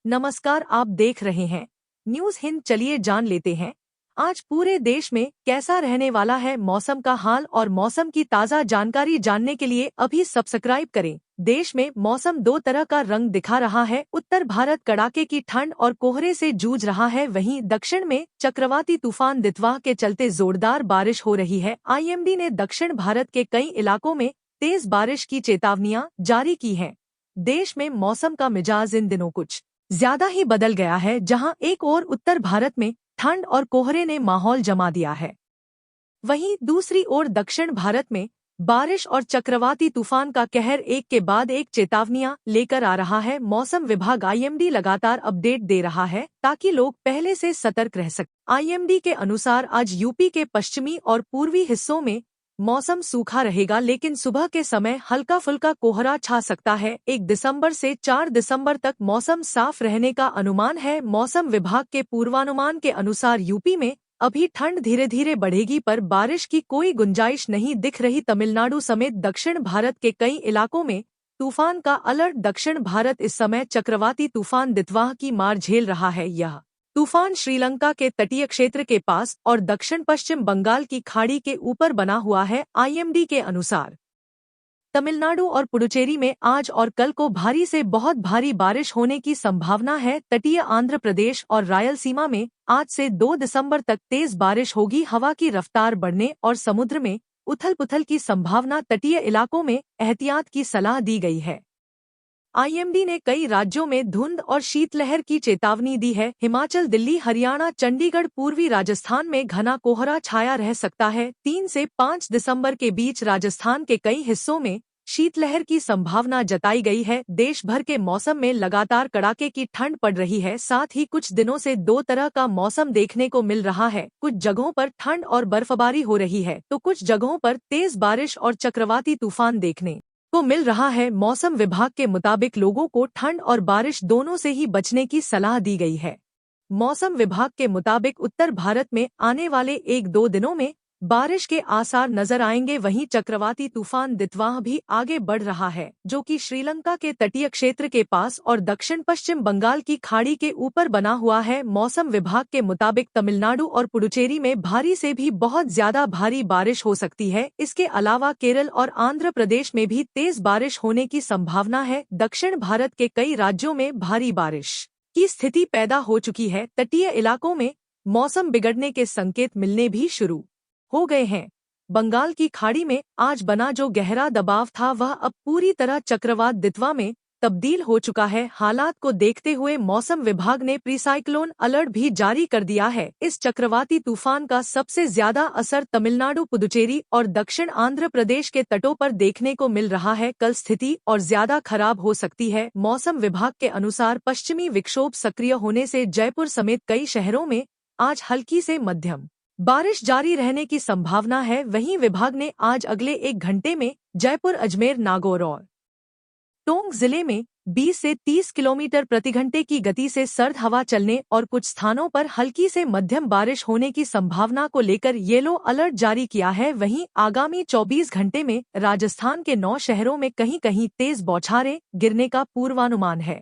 नमस्कार, आप देख रहे हैं न्यूज हिंद। चलिए जान लेते हैं आज पूरे देश में कैसा रहने वाला है मौसम का हाल। और मौसम की ताज़ा जानकारी जानने के लिए अभी सब्सक्राइब करें। देश में मौसम दो तरह का रंग दिखा रहा है। उत्तर भारत कड़ाके की ठंड और कोहरे से जूझ रहा है, वहीं दक्षिण में चक्रवाती तूफान दितवाह के चलते जोरदार बारिश हो रही है। आईएमडी ने दक्षिण भारत के कई इलाकों में तेज बारिश की चेतावनियां जारी की हैं। देश में मौसम का मिजाज इन दिनों कुछ ज्यादा ही बदल गया है, जहां एक ओर उत्तर भारत में ठंड और कोहरे ने माहौल जमा दिया है, वहीं दूसरी ओर दक्षिण भारत में बारिश और चक्रवाती तूफान का कहर एक के बाद एक चेतावनियां लेकर आ रहा है। मौसम विभाग आईएमडी लगातार अपडेट दे रहा है ताकि लोग पहले से सतर्क रह सकें। आईएमडी के अनुसार आज यूपी के पश्चिमी और पूर्वी हिस्सों में मौसम सूखा रहेगा, लेकिन सुबह के समय हल्का फुल्का कोहरा छा सकता है। 1 दिसंबर से 4 दिसंबर तक मौसम साफ रहने का अनुमान है। मौसम विभाग के पूर्वानुमान के अनुसार यूपी में अभी ठंड धीरे धीरे बढ़ेगी, पर बारिश की कोई गुंजाइश नहीं दिख रही। तमिलनाडु समेत दक्षिण भारत के कई इलाकों में तूफान का अलर्ट। दक्षिण भारत इस समय चक्रवाती तूफान दितवाह की मार झेल रहा है। यह तूफान श्रीलंका के तटीय क्षेत्र के पास और दक्षिण पश्चिम बंगाल की खाड़ी के ऊपर बना हुआ है। आईएमडी के अनुसार तमिलनाडु और पुडुचेरी में आज और कल को भारी से बहुत भारी बारिश होने की संभावना है। तटीय आंध्र प्रदेश और रायलसीमा में आज से 2 दिसंबर तक तेज बारिश होगी। हवा की रफ्तार बढ़ने और समुद्र में उथल-पुथल की संभावना। तटीय इलाकों में एहतियात की सलाह दी गई है। आईएमडी ने कई राज्यों में धुंध और शीतलहर की चेतावनी दी है। हिमाचल, दिल्ली, हरियाणा, चंडीगढ़, पूर्वी राजस्थान में घना कोहरा छाया रह सकता है। 3 से 5 दिसंबर के बीच राजस्थान के कई हिस्सों में शीतलहर की संभावना जताई गई है। देश भर के मौसम में लगातार कड़ाके की ठंड पड़ रही है। साथ ही कुछ दिनों से दो तरह का मौसम देखने को मिल रहा है। कुछ जगहों पर ठंड और बर्फबारी हो रही है, तो कुछ जगहों पर तेज बारिश और चक्रवाती तूफान देखने को मिल रहा है। मौसम विभाग के मुताबिक लोगों को ठंड और बारिश दोनों से ही बचने की सलाह दी गई है। मौसम विभाग के मुताबिक उत्तर भारत में आने वाले 1-2 दिनों में बारिश के आसार नजर आएंगे। वहीं चक्रवाती तूफान दितवाह भी आगे बढ़ रहा है, जो कि श्रीलंका के तटीय क्षेत्र के पास और दक्षिण पश्चिम बंगाल की खाड़ी के ऊपर बना हुआ है। मौसम विभाग के मुताबिक तमिलनाडु और पुडुचेरी में भारी से भी बहुत ज्यादा भारी बारिश हो सकती है। इसके अलावा केरल और आंध्र प्रदेश में भी तेज बारिश होने की संभावना है। दक्षिण भारत के कई राज्यों में भारी बारिश की स्थिति पैदा हो चुकी है। तटीय इलाकों में मौसम बिगड़ने के संकेत मिलने भी शुरू हो गए हैं। बंगाल की खाड़ी में आज बना जो गहरा दबाव था, वह अब पूरी तरह चक्रवात दितवा में तब्दील हो चुका है। हालात को देखते हुए मौसम विभाग ने प्रीसाइक्लोन अलर्ट भी जारी कर दिया है। इस चक्रवाती तूफान का सबसे ज्यादा असर तमिलनाडु, पुदुचेरी और दक्षिण आंध्र प्रदेश के तटों पर देखने को मिल रहा है। कल स्थिति और ज्यादा खराब हो सकती है। मौसम विभाग के अनुसार पश्चिमी विक्षोभ सक्रिय होने से जयपुर समेत कई शहरों में आज हल्की से मध्यम बारिश जारी रहने की संभावना है। वहीं विभाग ने आज अगले 1 घंटे में जयपुर, अजमेर, नागौर और टोंक जिले में 20 से 30 किलोमीटर प्रति घंटे की गति से सर्द हवा चलने और कुछ स्थानों पर हल्की से मध्यम बारिश होने की संभावना को लेकर येलो अलर्ट जारी किया है। वहीं आगामी 24 घंटे में राजस्थान के 9 शहरों में कहीं कहीं तेज बौछारें गिरने का पूर्वानुमान है।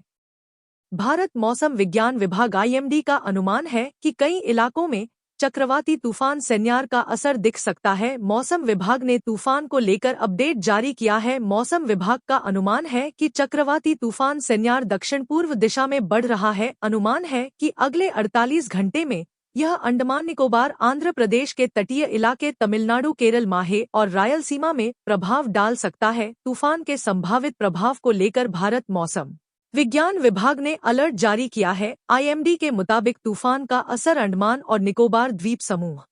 भारत मौसम विज्ञान विभाग आईएमडी का अनुमान है कि कई इलाकों में चक्रवाती तूफान सेन्यार का असर दिख सकता है। मौसम विभाग ने तूफान को लेकर अपडेट जारी किया है। मौसम विभाग का अनुमान है कि चक्रवाती तूफान सेन्यार दक्षिण पूर्व दिशा में बढ़ रहा है। अनुमान है कि अगले 48 घंटे में यह अंडमान निकोबार, आंध्र प्रदेश के तटीय इलाके, तमिलनाडु, केरल, माहे और रायलसीमा में प्रभाव डाल सकता है। तूफान के संभावित प्रभाव को लेकर भारत मौसम विज्ञान विभाग ने अलर्ट जारी किया है। आईएमडी के मुताबिक तूफान का असर अंडमान और निकोबार द्वीप समूह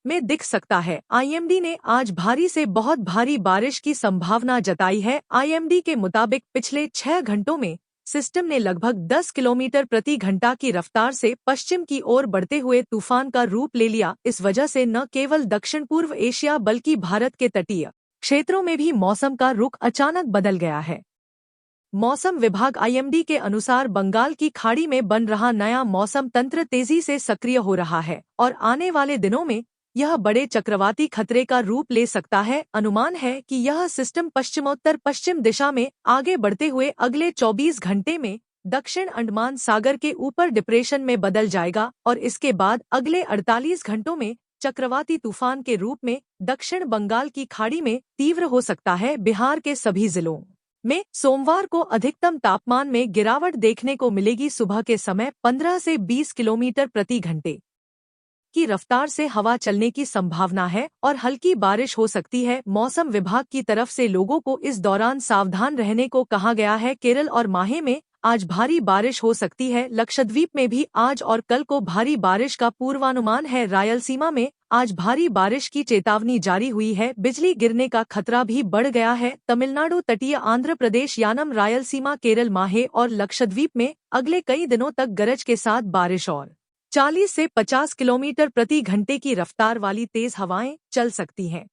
में दिख सकता है। आईएमडी ने आज भारी से बहुत भारी बारिश की संभावना जताई है। आईएमडी के मुताबिक पिछले 6 घंटों में सिस्टम ने लगभग 10 किलोमीटर प्रति घंटा की रफ्तार से पश्चिम की ओर बढ़ते हुए तूफान का रूप ले लिया। इस वजह से न केवल दक्षिण पूर्व एशिया बल्कि भारत के तटीय क्षेत्रों में भी मौसम का रुख अचानक बदल गया है। मौसम विभाग आईएमडी के अनुसार बंगाल की खाड़ी में बन रहा नया मौसम तंत्र तेजी से सक्रिय हो रहा है और आने वाले दिनों में यह बड़े चक्रवाती खतरे का रूप ले सकता है। अनुमान है कि यह सिस्टम पश्चिमोत्तर पश्चिम दिशा में आगे बढ़ते हुए अगले 24 घंटे में दक्षिण अंडमान सागर के ऊपर डिप्रेशन में बदल जाएगा और इसके बाद अगले 48 घंटों में चक्रवाती तूफान के रूप में दक्षिण बंगाल की खाड़ी में तीव्र हो सकता है। बिहार के सभी जिलों में सोमवार को अधिकतम तापमान में गिरावट देखने को मिलेगी। सुबह के समय 15 से 20 किलोमीटर प्रति घंटे की रफ्तार से हवा चलने की संभावना है और हल्की बारिश हो सकती है। मौसम विभाग की तरफ से लोगों को इस दौरान सावधान रहने को कहा गया है। केरल और माहे में आज भारी बारिश हो सकती है। लक्षद्वीप में भी आज और कल को भारी बारिश का पूर्वानुमान है। रायलसीमा में आज भारी बारिश की चेतावनी जारी हुई है। बिजली गिरने का खतरा भी बढ़ गया है। तमिलनाडु, तटीय आंध्र प्रदेश, यानम, रायलसीमा, केरल, माहे और लक्षद्वीप में अगले कई दिनों तक गरज के साथ बारिश और 40 से 50 किलोमीटर प्रति घंटे की रफ्तार वाली तेज हवाएं चल सकती हैं।